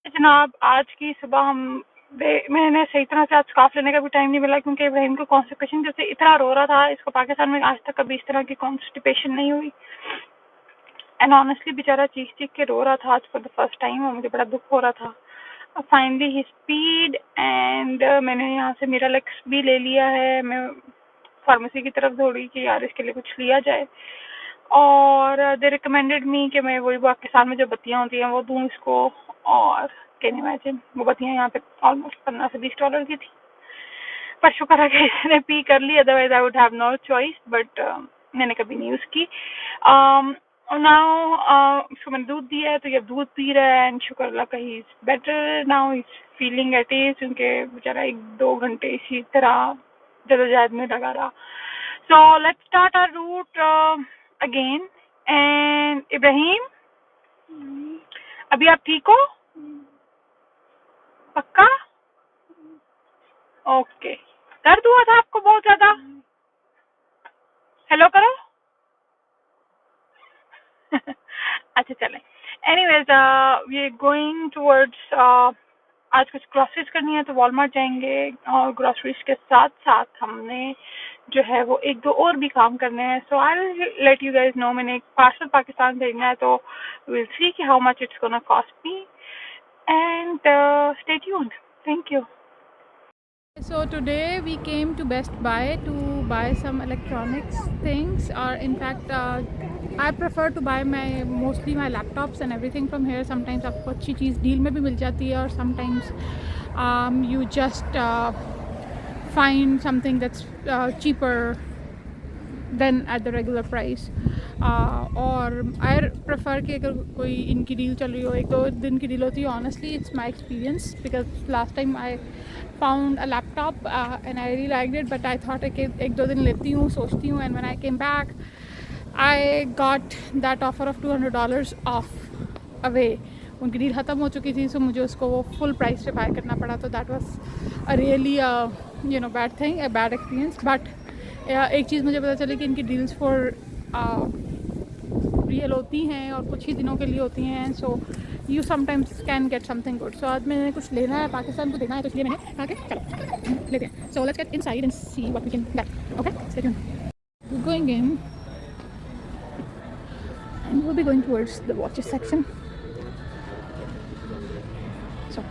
जनाब, आज की सुबह मैंने सही तरह से आज स्कार्फ लेने का भी टाइम नहीं मिला क्योंकि इब्राहिम को कॉन्स्टिपेशन जैसे इतना रो रहा था। इसको पाकिस्तान में आज तक कभी इस तरह की कॉन्स्टिपेशन नहीं हुई एंड ऑनेस्टली बेचारा चीख चीख के रो रहा था आज फॉर द फर्स्ट टाइम और मुझे बड़ा दुख हो रहा था। फाइनली ही स्पीड एंड मैंने यहाँ से मिरालेक्स भी ले लिया है। मैं फार्मेसी की तरफ दौड़ी कि यार इसके लिए कुछ लिया जाए और दे रिकमेंडेड मी कि मैं वही पाकिस्तान में जो बत्तियाँ होती हैं वो दूँ इसको। और कैन इमेजिन वो बत्तियाँ यहाँ पे ऑलमोस्ट $15 से $20 की थी, पर शुक्र है कि इसने पी कर ली, otherwise I would have no choice, but मैंने कभी नहीं यूज की। नाउ इसको मैंने दूध दिया है तो ये दूध पी रहा है एंड शुक्र अल्लाह का he is better now, is feeling at is, क्योंकि बेचारा 1-2 घंटे इसी तरह जद्दोजहद में लगा रहा। So let's start our route again. And Ibrahim, अभी आप ठीक हो? पक्का? ओके। दर्द हुआ था आपको बहुत ज्यादा? हेलो करो। अच्छा चले। एनीवेज वी गोइंग टुवर्ड्स, आज कुछ ग्रोसरीज करनी है तो वॉलमार्ट जाएंगे और ग्रोसरीज के साथ साथ हमने जो है वो 1-2 और भी काम करने हैं। So I will let you guys know. मैंने एक पार्सल पाकिस्तान भेजना है तो विल सी कि how much it's gonna cost me and stay tuned. Thank you. So today we came to Best Buy to buy some electronics things, or in fact I prefer to buy mostly my laptops and everything from here. Sometimes आपको अच्छी चीज़ deal में भी मिल जाती है और sometimes you just find something that's cheaper than at the regular price. और I prefer कि अगर कोई इनकी डील चल रही हो, 1-2 दिन की डील होती है, honestly it's my experience because last time I found a laptop and I really liked it, but I thought कि 1-2 दिन लेती हूँ, सोचती हूँ, and when I came back I got that offer of $200 of away. उनकी deal ख़त्म हो चुकी थी, सो मुझे उसको वो फुल प्राइस पे बाय करना पड़ा। तो that was a really bad thing, a bad experience. But एक चीज़ मुझे पता चली कि इनकी डील्स फॉर रियल होती हैं और कुछ ही दिनों के लिए होती हैं, so you sometimes can get something good. So आज मैंने कुछ लेना है, पाकिस्तान को देखना है, तो इसलिए मैंने कहा कि चलो लेते हैं। So let's get inside and see what we can get. Okay, stay tuned. Going in and we'll be going towards the watches section. So,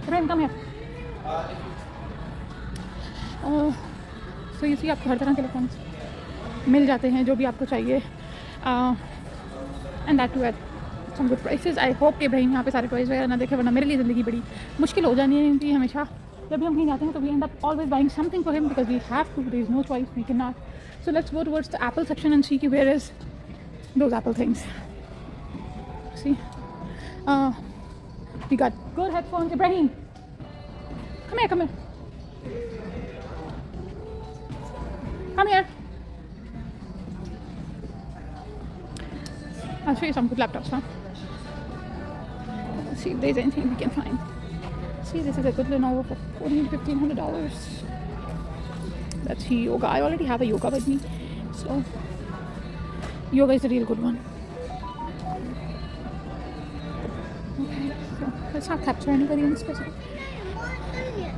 Ryan, come here. So you see आपको हर तरह के इलेक्ट्रॉनिक्स मिल जाते हैं जो भी आपको चाहिए, and that too at some good prices. I hope कि भाई यहाँ पे सारे प्राइस वगैरह ना देखे, वरना मेरे लिए ज़िंदगी बड़ी मुश्किल हो जानी है, क्योंकि हमेशा जब भी हम कहीं जाते हैं तो we end up always buying something for him because we have to, there is no choice, we can not. So let's go towards the Apple section and see कि where is those Apple things. See we got good headphones. Ibrahim, come here, come here. Come here. I'll show you some good laptops, huh? Let's see if there's anything we can find. See, this is a good Lenovo for $1,400 to $1,500. That's Yoga. I already have a Yoga with me, so Yoga is a real good one. Okay, so let's not capture anybody in specific.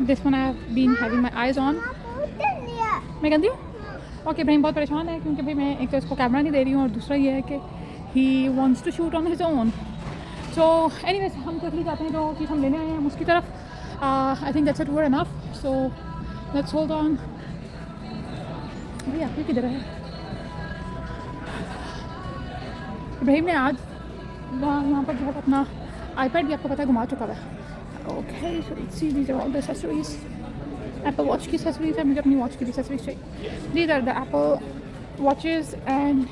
This one I have been having my eyes on. मैं कहती हूँ okay, Ibrahim बहुत परेशान है क्योंकि भाई मैं एक तो इसको कैमरा नहीं दे रही हूँ और दूसरा ये है कि he wants to shoot on his own. So anyways हम क्विकली जाते हैं जो चीज़ हम लेने आए हैं हम उसकी तरफ। I think that's it, were enough. So let's hold on. भैया ये किधर है? इब्राहिम ने आज यहाँ पर जो है अपना आईपैड भी आपको पता है घुमा चुका है। Okay, so let's see these are all the accessories. Apple watch की एक्सेसरीज है, मुझे अपनी वॉच की भी एक्सेसरीज चाहिए। These are the Apple watches and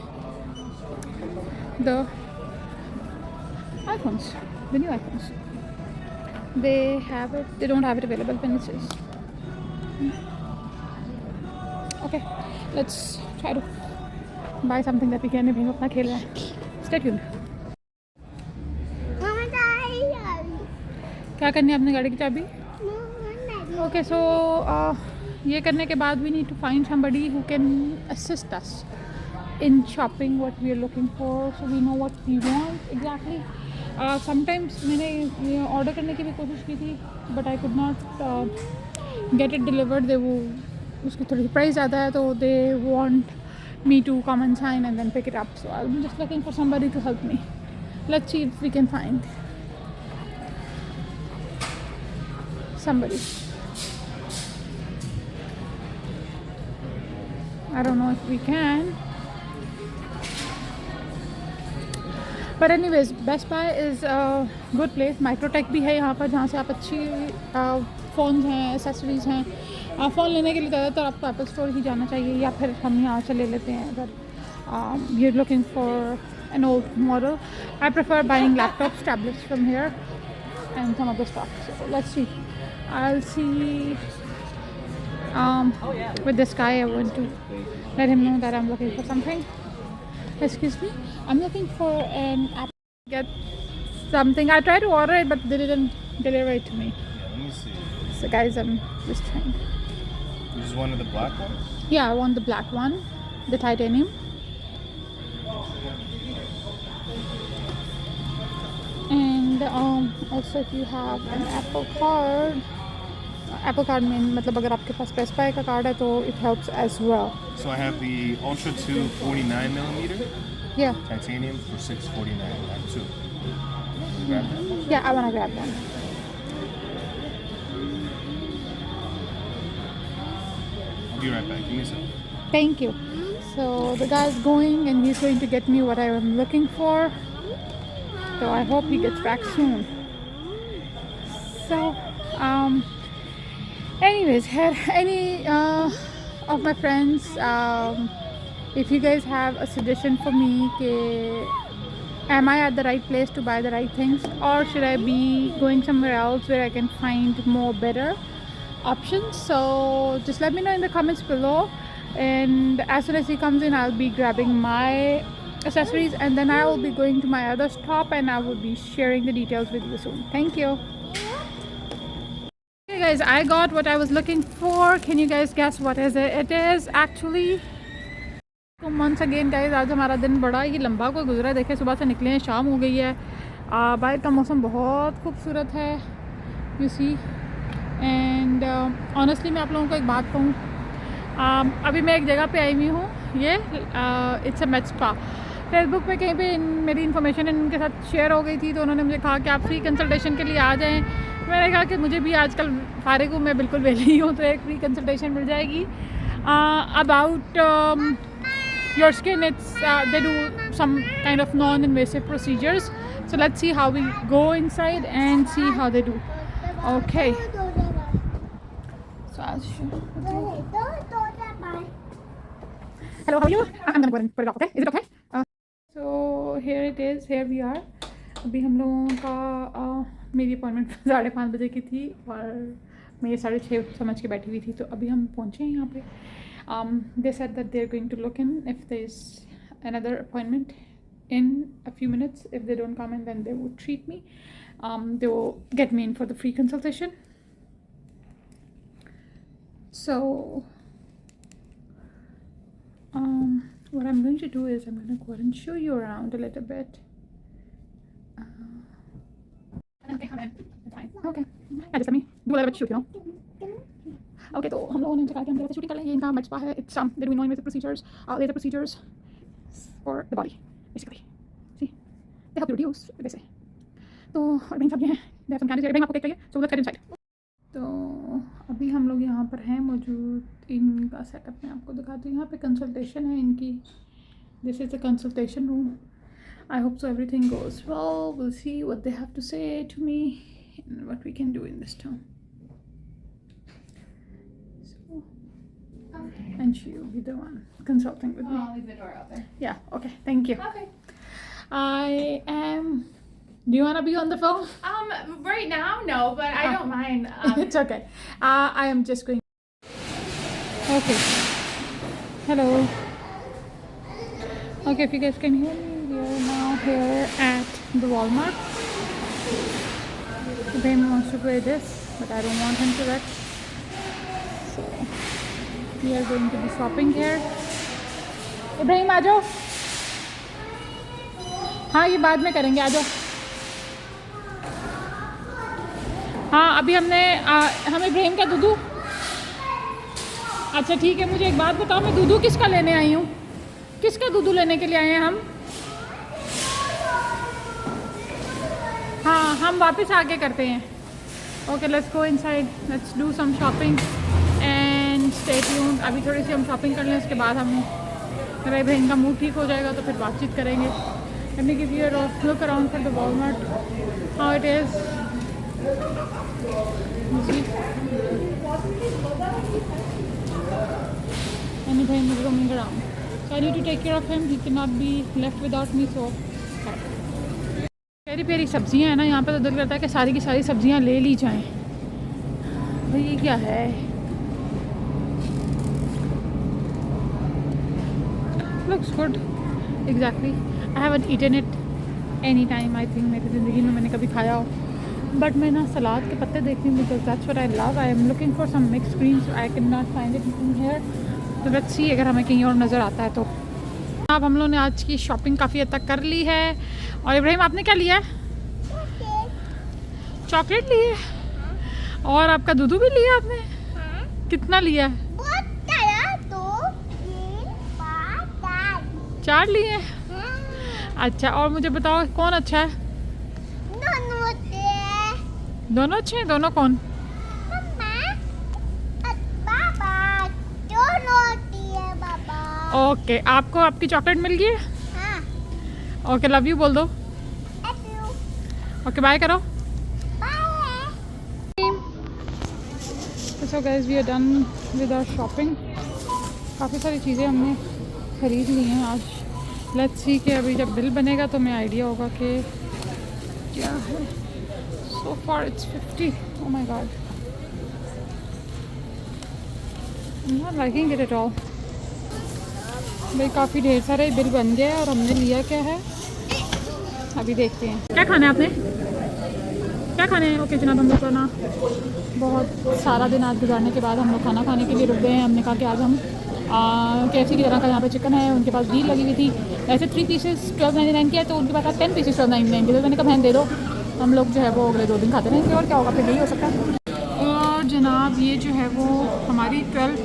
the iPhones, the new iPhones. They don't have it available when it says. Okay, let's try to buy something that we can maybe अपना खेल रहा है। Stay tuned. क्या करनी है अपनी गाड़ी की चाबी? Okay, so ये करने के बाद we need to find somebody who can assist us in shopping what we are looking for, so we know what we want exactly. Sometimes मैंने ऑर्डर करने की भी कोशिश की थी, but I could not get it delivered. They वो उसकी थोड़ी प्राइस ज़्यादा है, तो they want me to come and sign and then pick it up. So I'm just looking for somebody to help me. Let's see if we can find somebody. I don't know if we can. But anyways, Best Buy is a good place. Microtech भी है यहाँ पर, जहाँ से आप अच्छी phones हैं, accessories हैं. फ़ोन लेने के लिए ज़्यादातर आपको एप्पल स्टोर ही जाना चाहिए, या फिर हम यहाँ से ले लेते हैं अगर you're looking for an old model. I prefer buying laptops, tablets from here and some other stuff. So let's see. I'll see with this guy. I want to let him know that I'm looking for something. Excuse me, I'm looking for an app. Get something. I tried to order it, but they didn't deliver it to me. Yeah, let me see. So guys, I'm just trying. You just wanted the black one? Yeah, I want the black one, the titanium. And also if you have an Apple card में मतलब अगर आपके पास Best Buy का card है तो it helps as well. So I have the Ultra 2 49mm Yeah. titanium for $649. I have two. You grab that? Yeah, I wanna grab one. I'll be right back. Give me a second. Thank you. So the guy's going and he's going to get me what I am looking for. So I hope he gets back soon. So anyways, had any of my friends, if you guys have a suggestion for me, am I at the right place to buy the right things, or should I be going somewhere else where I can find more better options? So just let me know in the comments below, and as soon as he comes in, I'll be grabbing my accessories, and then I will be going to my other stop and I will be sharing the details with you soon. Thank you. Okay guys, I got what I was looking for. Can you guys guess what is it? It is actually, तो once again guys, आज हमारा दिन बड़ा ही लंबा को गुजरा है. देखिए सुबह से निकले हैं, शाम हो गई है. बाहर का मौसम बहुत खूबसूरत है, you see. And honestly मैं आप लोगों को एक बात कहूँ, अभी मैं एक जगह पे आई हुई हूँ. ये it's a made spa. Facebook पे कहीं पे मेरी इन्फॉर्मेशन इनके साथ शेयर हो गई थी, तो उन्होंने मुझे कहा कि आप फ्री कंसल्टेशन के लिए आ जाएं. मैंने कहा कि मुझे भी आजकल फारिग हूँ, मैं बिल्कुल वेली हूँ, तो एक फ्री कंसल्टेशन मिल जाएगी. About your skin, it's they do some kind of non invasive procedures. So let's see how we go inside and see how they do. Okay, so आज hello, how are you? I'm gonna go and put it off, okay? Is it okay? So here it is, here we are. अभी हम लोगों का मेरी appointment 5:30 बजे की थी और मैं ये 6:30 समझ के बैठी हुई थी. तो अभी हम पहुँचे हैं यहाँ पे. They said that they're going to look in if there's another appointment in a few minutes. If they don't come in, then they would treat me. They will get me in for the free consultation. So what I'm going to do is I'm going to go ahead and show you around a little bit. Okay, come in. Fine. Okay. Yeah, just let me do a little bit shoot, you know. Okay, तो हम लोगों ने कहा कि हम shooting कर लें. ये इनका med spa है. It's they're doing non-invasive procedures, laser procedures for the body, basically. See, they help you reduce, they say. तो और भाई सब ये हैं. They have some candidates. भाई आपको देख रही है. So let's head inside. तो अभी हम लोग यहाँ पर हैं मौजूद. इनका सेटअप मैं आपको दिखाती हूँ. यहाँ पे कंसल्टेशन है इनकी. This is the consultation room. I hope so everything goes well. Will see what they have to say to me and what we can do in this time. So and she will be the one consulting with me. I'll leave the door out there. Yeah, okay, thank you. Okay. I am. Do you want to be on the phone? Right now, no, but I don't mind. It's okay. I am just going. Okay. Hello. Okay, if you guys can hear me, we are now here at the Walmart. Ibrahim wants to play this, but I don't want him to wreck. So we are going to be shopping here. Ibrahim, आ जाओ. हाँ, ये बाद में करेंगे. आ जाओ. हाँ अभी हमने हमें इब्राहिम का दूधू। अच्छा ठीक है, मुझे एक बात बताओ, मैं दूधू किसका लेने आई हूँ? किसका दूधू लेने के लिए आए हैं हम? हाँ हम वापस आके करते हैं। Okay let's go inside, let's do some shopping and stay tuned. अभी थोड़ी सी हम शॉपिंग कर लें, उसके बाद हम मेरा इब्राहिम का मूड ठीक हो जाएगा तो फिर बातचीत करेंगे। Let me give you a look around for the Walmart, how it is. You see? And Ibrahim is roaming around. So I need to take care of him. He cannot be left without me. So प्यारी प्यारी सब्जियां हैं ना यहाँ पे, तो दिल करता है कि सारी की सारी सब्जियां ले ली जाएं। भाई ये क्या है? Looks good. Exactly. I haven't eaten it any time. I think मेरी ज़िंदगी में मैंने कभी खाया हो, बट मैं ना सलाद के पत्ते देखती हूँ because that's what I love. I am looking for some mixed greens. I cannot find it in here. So let's see अगर हमें कहीं और नज़र आता है तो। अब हम लोगों ने आज की शॉपिंग काफ़ी हद तक कर ली है। और इब्राहिम आपने क्या लिया है? चॉकलेट लिए और आपका दूधू भी लिया आपने? कितना लिया है? 4 लिए। अच्छा और मुझे बताओ कौन अच्छा है? दोनों अच्छे हैं। दोनों कौन? ओके आपको आपकी चॉकलेट मिल गई है? ओके लव यू बोल दो। ओके बाय करो। So guys we are done with our shopping. काफ़ी सारी चीज़ें हमने ख़रीद ली हैं आज। लेट्स सी कि अभी जब बिल बनेगा तो मैं आइडिया होगा कि क्या है। So far it's 50। Oh my God, I am not liking it at all. भाई काफ़ी ढेर सारे बिल बन गया है और हमने लिया क्या है अभी देखते हैं। क्या खाना है आपने? क्या खाने हैं? ओके जनाब, हम लोग को ना बहुत सारा दिन आज गुजारने के बाद हम लोग खाना खाने के लिए रुक गए हैं। हमने कहा कि आज हम KFC की तरह का यहाँ पे चिकन है, उनके पास डील लगी हुई थी। वैसे 3 पीसेस 12.99 की है, तो उनके पास 10 पीसेस 12.99 की। तो मैंने कहा बहन दे दो, हम लोग जो है वो अगले 2 दिन खाते रहेंगे और क्या होगा, फिर यही हो सकता है। और जनाब ये जो है वो हमारी 10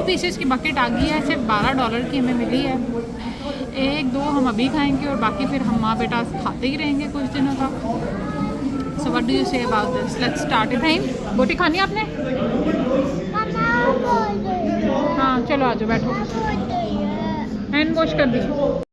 पीसेस की बकेट आ गई है। सिर्फ $12 की हमें मिली है। 1-2 हम अभी खाएंगे और बाकी फिर हम माँ बेटा खाते ही रहेंगे कुछ दिनों तक। So what do you say about this? Let's start. Ibrahim बोटी खानी है आपने? हाँ चलो आ जाओ बैठो। हैंड वॉश कर दी।